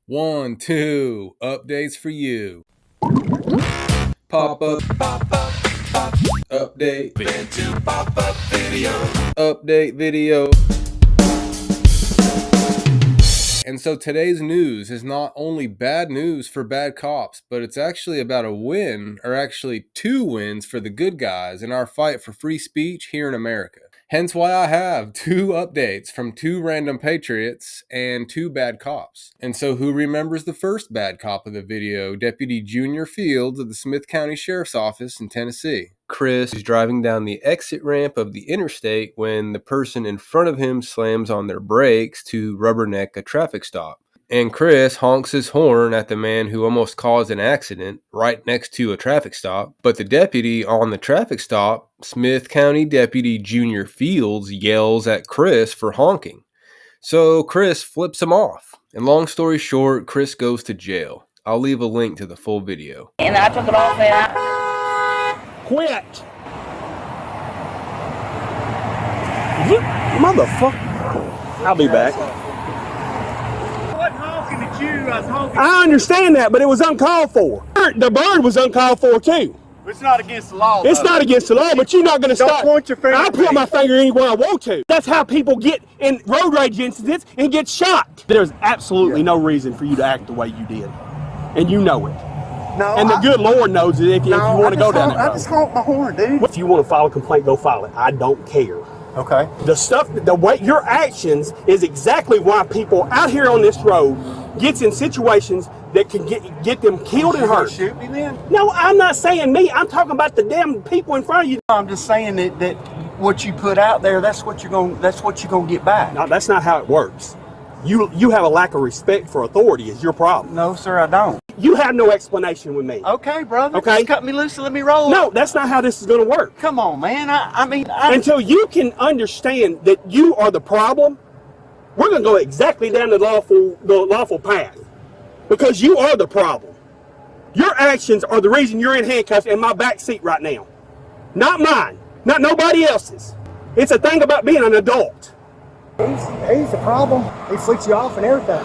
1, 2, updates for you. Pop up, update, update video. And so today's news is not only bad news for bad cops, but it's actually about a win, or actually two wins for the good guys in our fight for free speech here in America. Hence why I have two updates from two random patriots and two bad cops. And so who remembers the first bad cop of the video? Deputy Junior Fields of the Smith County Sheriff's Office in Tennessee. Chris is driving down the exit ramp of the interstate when the person in front of him slams on their brakes to rubberneck a traffic stop. And Chris honks his horn at the man who almost caused an accident right next to a traffic stop. But the deputy on the traffic stop, Smith County Deputy Junior Fields, yells at Chris for honking. So Chris flips him off. And long story short, Chris goes to jail. I'll leave a link to the full video. And I took it off and Quit! Motherfucker. I'll be back. I understand that, but it was uncalled for. The bird was uncalled for too. It's not against the law. It's not against the law, but you're not going to stop. Don't point your finger. I put my finger anywhere I want to. That's how people get in road rage incidents and get shot. There's absolutely no reason for you to act the way you did, and you know it. No, and the good Lord knows it if you want to go down that road. I just honk my horn, dude. If you want to file a complaint, go file it. I don't care. Okay. The way your actions is exactly why people out here on this road gets in situations that can get them killed and hurt. Shoot me then? No, I'm not saying me. I'm talking about the damn people in front of you. I'm just saying that what you put out there, that's what you're gonna get back. No, that's not how it works. You have a lack of respect for authority is your problem. No, sir, I don't. You have no explanation with me. Okay, brother. Okay. Just cut me loose and let me roll. No, that's not how this is going to work. Come on, man. Until you can understand that you are the problem, we're going to go exactly down the lawful path. Because you are the problem. Your actions are the reason you're in handcuffs in my back seat right now. Not mine. Not nobody else's. It's a thing about being an adult. He's the problem. He flicks you off and everything.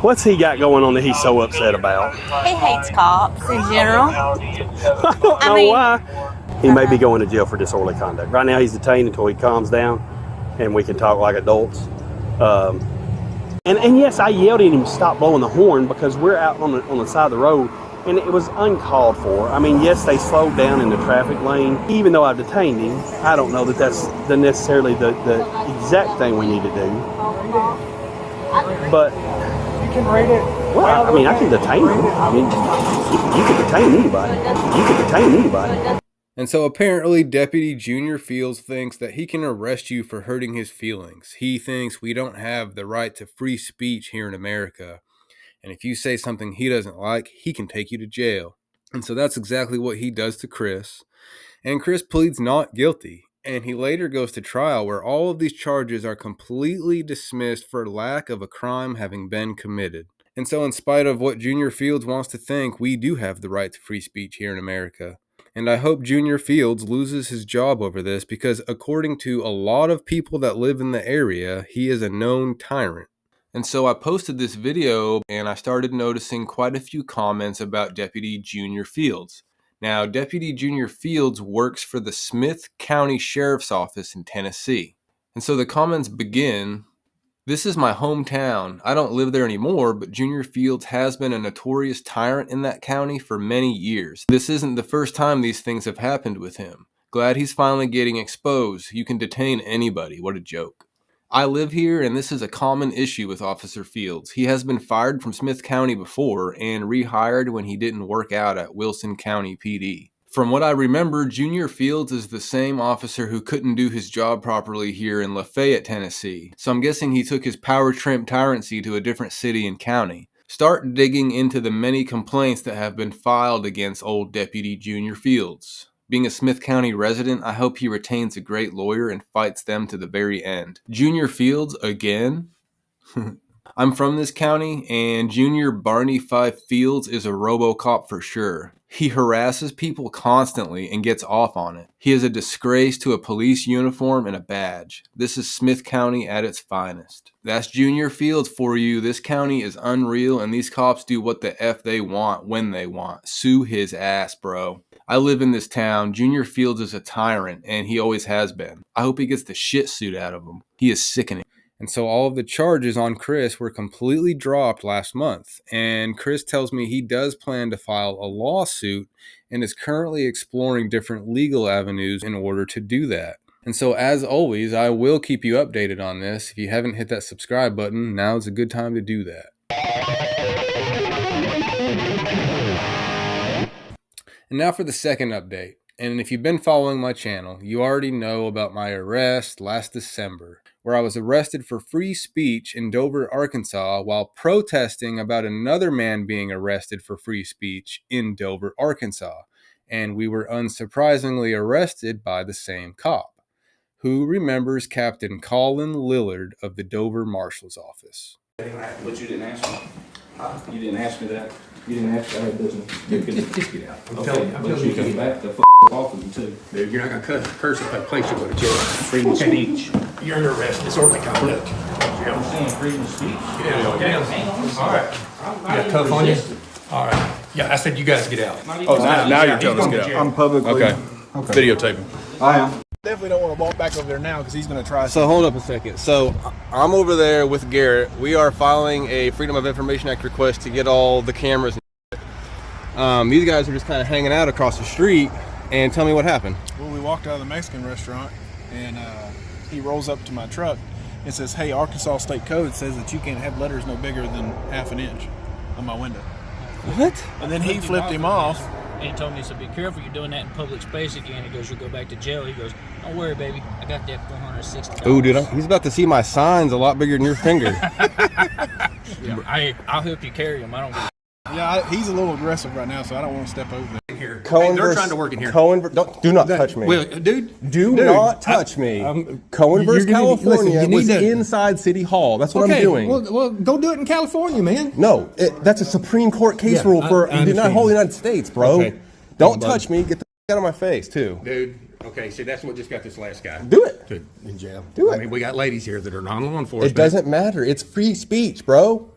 What's he got going on that he's so upset about? he hates cops in general. I don't know why. He may be going to jail for disorderly conduct. Right now he's detained until he calms down and we can talk like adults. And yes, I yelled at him to stop blowing the horn because we're out on the side of the road and it was uncalled for. I mean, yes, they slowed down in the traffic lane. Even though I've detained him, I don't know that that's necessarily the exact thing we need to do. But You can read it. well, I mean, I can detain him. I mean, you can detain anybody. You can detain anybody. And so apparently Deputy Junior Fields thinks that he can arrest you for hurting his feelings. He thinks we don't have the right to free speech here in America. And if you say something he doesn't like, he can take you to jail. And so that's exactly what he does to Chris. And Chris pleads not guilty. And he later goes to trial where all of these charges are completely dismissed for lack of a crime having been committed. And so in spite of what Junior Fields wants to think, we do have the right to free speech here in America. And I hope Junior Fields loses his job over this because according to a lot of people that live in the area, he is a known tyrant. And so I posted this video and I started noticing quite a few comments about Deputy Junior Fields. Now, Deputy Junior Fields works for the Smith County Sheriff's Office in Tennessee. And so the comments begin, "This is my hometown. I don't live there anymore, but Junior Fields has been a notorious tyrant in that county for many years. This isn't the first time these things have happened with him. Glad he's finally getting exposed. You can detain anybody. What a joke. I live here, and this is a common issue with Officer Fields. He has been fired from Smith County before and rehired when he didn't work out at Wilson County PD. From what I remember, Junior Fields is the same officer who couldn't do his job properly here in Lafayette, Tennessee. So I'm guessing he took his power trip tyrancy to a different city and county. Start digging into the many complaints that have been filed against old Deputy Junior Fields. Being a Smith County resident, I hope he retains a great lawyer and fights them to the very end. Junior Fields, again? I'm from this county, and Junior Barney 5 Fields is a RoboCop for sure. He harasses people constantly and gets off on it. He is a disgrace to a police uniform and a badge. This is Smith County at its finest. That's Junior Fields for you. This county is unreal, and these cops do what the F they want when they want. Sue his ass, bro. I live in this town. Junior Fields is a tyrant, and he always has been. I hope he gets the shit suit out of him. He is sickening. And so all of the charges on Chris were completely dropped last month. And Chris tells me he does plan to file a lawsuit and is currently exploring different legal avenues in order to do that. And so as always, I will keep you updated on this. If you haven't hit that subscribe button, now is a good time to do that. And now for the second update. And if you've been following my channel, you already know about my arrest last December, where I was arrested for free speech in Dover, Arkansas, while protesting about another man being arrested for free speech in Dover, Arkansas. And we were unsurprisingly arrested by the same cop. Who remembers Captain Collin Lillard of the Dover Marshals office? But you didn't ask me. You didn't ask me that. You didn't ask me. I had business. Just get out. I'm telling you, come back to off with you too. Dude, you're not gonna curse if I place you go to jail. Freedom of speech. You're under arrest. Disorderly conduct. I'm saying freedom of speech. Yeah, okay. Hang on. All right. You got tough on you? All right. Yeah, I said you guys get out. Oh, now you're telling us to get out. I'm publicly. Okay. Videotaping. I am. Definitely don't want to walk back over there now because he's going to try. So hold up a second. So I'm over there with Garrett. We are filing a Freedom of Information Act request to get all the cameras. These guys are just kind of hanging out across the street. And tell me what happened. Well, we walked out of the Mexican restaurant, and he rolls up to my truck and says, "Hey, Arkansas State Code says that you can't have letters no bigger than ½ an inch on my window." What? And then he flipped him off. And he told me, so be careful, you're doing that in public space again. He goes, you'll go back to jail. He goes, don't worry, baby. I got that $460. Ooh, dude, he's about to see my signs a lot bigger than your finger. Yeah, I'll help you carry them. I don't give a Yeah, he's a little aggressive right now, so I don't want to step over there. Here. Cohen They're versus, trying to work in here. Cohen, do not touch me. Well, dude. Do not touch me. Cohen versus California was inside City Hall. That's what I'm doing. Well, go do it in California, man. No, that's a Supreme Court case rule for the whole United States, bro. Okay. Don't touch me. Get the out of my face, too. Dude, okay, see, that's what just got this last guy. Do it. In jail. Do it. I mean, we got ladies here that are non-law enforcement. It doesn't matter. It's free speech, bro.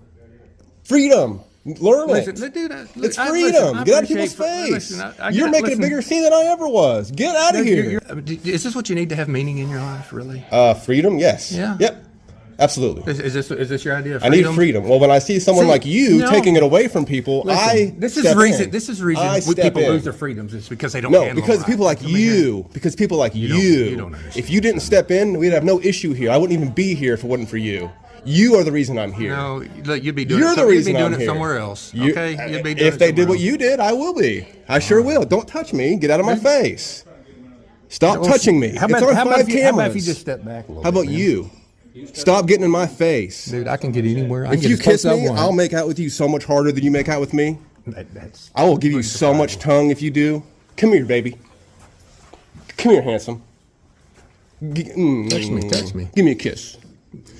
Freedom. Learn it. Listen, dude, It's freedom. Get out of people's face. You're making a bigger scene than I ever was. Get out of here. Is this what you need to have meaning in your life, really? Freedom, yes. Yeah. Yep. Absolutely. Is this your idea of I freedom? need freedom. Well, when I see someone like you taking it away from people, This is the reason people lose their freedoms. It's because they don't handle because right. people like you. Because people like you. Don't understand. If you didn't step in, we'd have no issue here. I wouldn't even be here if it wasn't for you. You are the reason I'm here. No, look, you'd be doing You're the reason you'd I'm be doing here. it somewhere else. Okay, you'd be doing if it they did somewhere what you did, I will be. I sure will. Don't touch me. Get out of my face. Stop touching me. How It's about, on how, 5 about if cameras. how about if you just step back a little How about bit, man? you? Stop getting in my face. Dude, I can get anywhere. I If can you get as kiss close as me, I want. I'll make out with you so much harder than you make out with me. That's I will give you so much tongue if you do. Come here, baby. Come here, handsome. Touch me. Give me a kiss.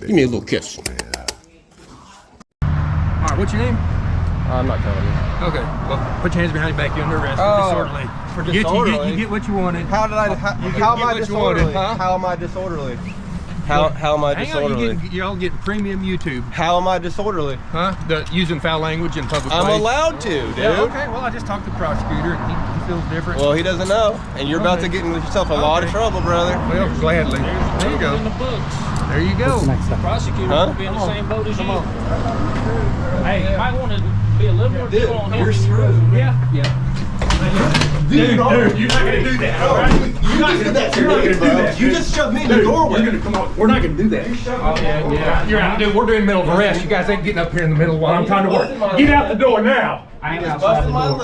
Give me a little kiss. All right, what's your name? I'm not telling you. Okay, well, put your hands behind your back. You're under arrest. Oh, For disorderly. disorderly. You get what you wanted. How did I? How am I disorderly? How am I disorderly? How am I Hang on, disorderly? you're all getting premium YouTube. How am I disorderly? Huh? Using foul language in public I'm place. allowed to, dude. Yeah, okay, well, I just talked to the prosecutor. He feels different. Well, he doesn't know, and you're about to get into yourself a lot of trouble, brother. Well, gladly. There you go. in the books. There you go. The prosecutor will be in the same boat as you. Hey, you might want to be a little more careful on him. You're screwed. Yeah. Dude, you're not gonna do that, all right? You're not gonna do that to me, bro. You just shoved me in the doorway. You're gonna come on. We're not gonna do that. Oh, yeah. You're out, dude. We're doing middle of arrest. You guys ain't getting up here in the middle while I'm trying to work. Get out the door now. I ain't outside the door.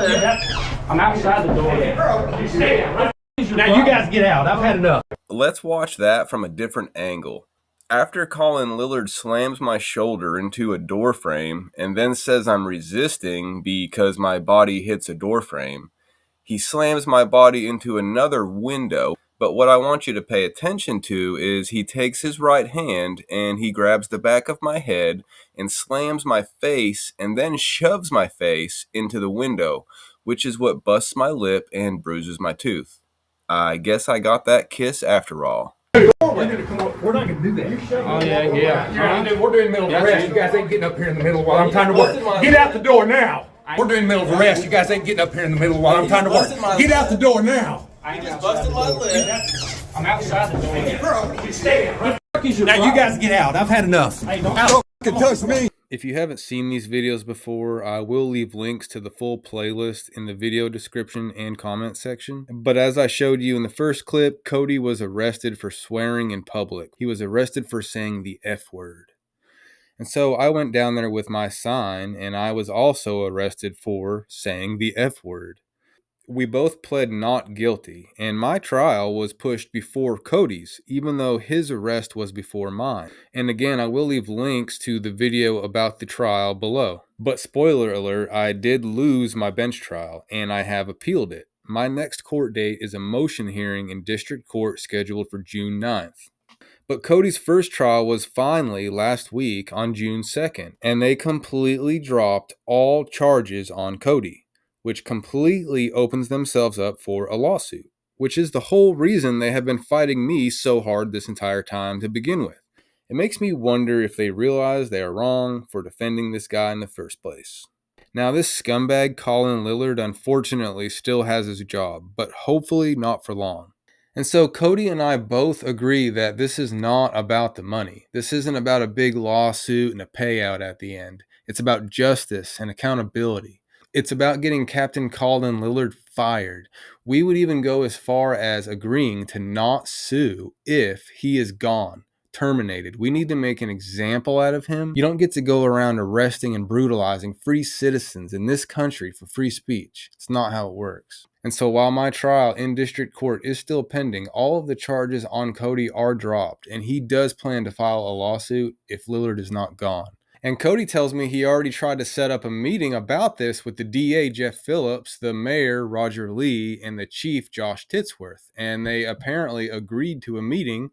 I'm outside the door. Now you guys get out. I've had enough. Let's watch that from a different angle. After Collin Lillard slams my shoulder into a door frame and then says I'm resisting because my body hits a door frame, he slams my body into another window. But what I want you to pay attention to is he takes his right hand and he grabs the back of my head and slams my face and then shoves my face into the window, which is what busts my lip and bruises my tooth. I guess I got that kiss after all. We're not gonna do that. Oh yeah. We're doing middle of arrest. You guys ain't getting up here in the middle while I'm trying to work. Get out the door now. We're doing middle of arrest. You guys ain't getting up here in the middle while I'm trying to work. Get out the door now. You just busted my lip. I'm outside the door. Now you guys get out. I've had enough. Don't touch me. If you haven't seen these videos before, I will leave links to the full playlist in the video description and comment section. But as I showed you in the first clip, Cody was arrested for swearing in public. He was arrested for saying the F word. And so I went down there with my sign, and I was also arrested for saying the F word. We both pled not guilty, and my trial was pushed before Cody's, even though his arrest was before mine. And again, I will leave links to the video about the trial below. But spoiler alert, I did lose my bench trial, and I have appealed it. My next court date is a motion hearing in district court scheduled for June 9th. But Cody's first trial was finally last week on June 2nd, and they completely dropped all charges on Cody, which completely opens themselves up for a lawsuit, which is the whole reason they have been fighting me so hard this entire time to begin with. It makes me wonder if they realize they are wrong for defending this guy in the first place. Now, this scumbag Collin Lillard unfortunately still has his job, but hopefully not for long. And so Cody and I both agree that this is not about the money. This isn't about a big lawsuit and a payout at the end. It's about justice and accountability. It's about getting Captain Collin Lillard fired. We would even go as far as agreeing to not sue if he is gone, terminated. We need to make an example out of him. You don't get to go around arresting and brutalizing free citizens in this country for free speech. It's not how it works. And so while my trial in district court is still pending, all of the charges on Cody are dropped, and he does plan to file a lawsuit if Lillard is not gone. And Cody tells me he already tried to set up a meeting about this with the DA, Jeff Phillips, the mayor, Roger Lee, and the chief, Josh Titsworth. And they apparently agreed to a meeting,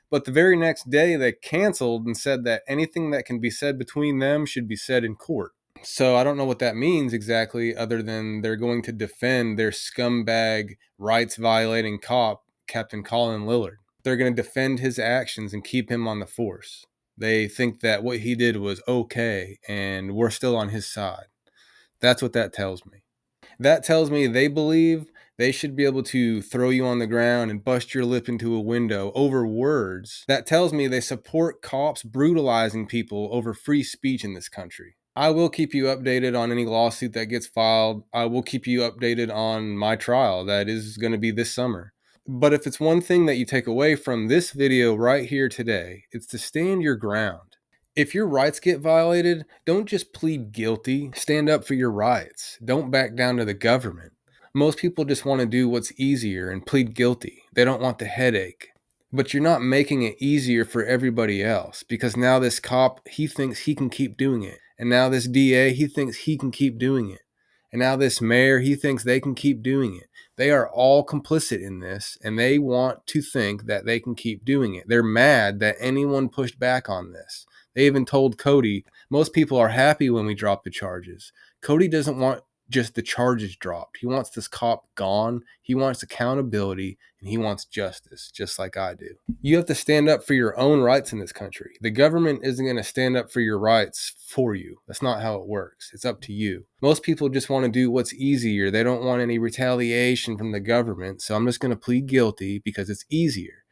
but the very next day they canceled and said that anything that can be said between them should be said in court. So I don't know what that means exactly, other than they're going to defend their scumbag, rights-violating cop, Captain Collin Lillard. They're going to defend his actions and keep him on the force. They think that what he did was okay, and we're still on his side. That's what that tells me. That tells me they believe they should be able to throw you on the ground and bust your lip into a window over words. That tells me they support cops brutalizing people over free speech in this country. I will keep you updated on any lawsuit that gets filed. I will keep you updated on my trial that is going to be this summer. But if it's one thing that you take away from this video right here today, it's to stand your ground. If your rights get violated, don't just plead guilty. Stand up for your rights. Don't back down to the government. Most people just want to do what's easier and plead guilty. They don't want the headache. But you're not making it easier for everybody else, because now this cop, he thinks he can keep doing it. And now this DA, he thinks he can keep doing it. And now this mayor, he thinks they can keep doing it. They are all complicit in this, and they want to think that they can keep doing it. They're mad that anyone pushed back on this. They even told Cody, most people are happy when we drop the charges. Cody doesn't want just the charges dropped. He wants this cop gone. He wants accountability, and he wants justice, just like I do. You have to stand up for your own rights in this country. The government isn't going to stand up for your rights for you. That's not how it works. It's up to you. Most people just want to do what's easier. They don't want any retaliation from the government, so I'm just going to plead guilty because it's easier.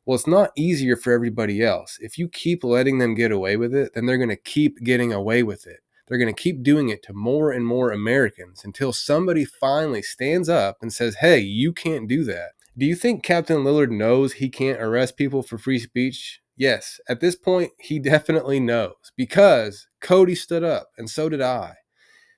Well, it's not easier for everybody else. If you keep letting them get away with it, then they're going to keep getting away with it. They're going to keep doing it to more and more Americans until somebody finally stands up and says, hey, you can't do that. Do you think Captain Lillard knows he can't arrest people for free speech? Yes, at this point, he definitely knows, because Cody stood up, and so did I.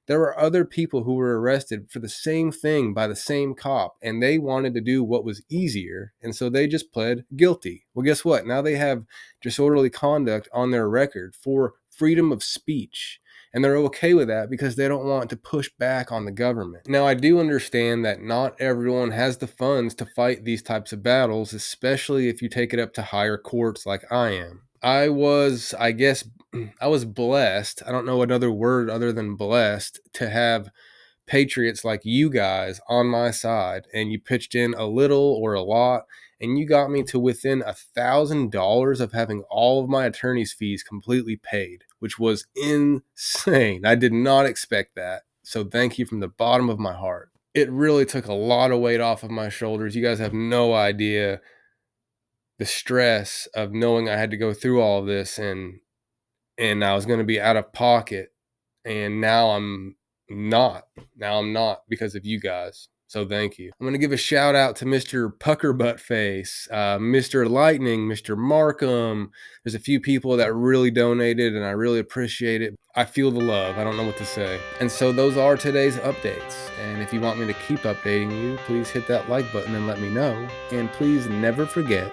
There were other people who were arrested for the same thing by the same cop, and they wanted to do what was easier, and so they just pled guilty. Well, guess what? Now they have disorderly conduct on their record for freedom of speech, and they're okay with that because they don't want to push back on the government. Now, I do understand that not everyone has the funds to fight these types of battles, especially if you take it up to higher courts like I am. I was blessed. I don't know another word other than blessed to have patriots like you guys on my side, and you pitched in a little or a lot, and you got me to within $1,000 of having all of my attorney's fees completely paid, which was insane. I did not expect that. So thank you from the bottom of my heart. It really took a lot of weight off of my shoulders. You guys have no idea the stress of knowing I had to go through all of this, and I was going to be out of pocket, and now I'm not because of you guys. So thank you. I'm going to give a shout out to Mr. Puckerbuttface, Mr. Lightning, Mr. Markham. There's a few people that really donated, and I really appreciate it. I feel the love. I don't know what to say. And so those are today's updates. And if you want me to keep updating you, please hit that like button and let me know. And please never forget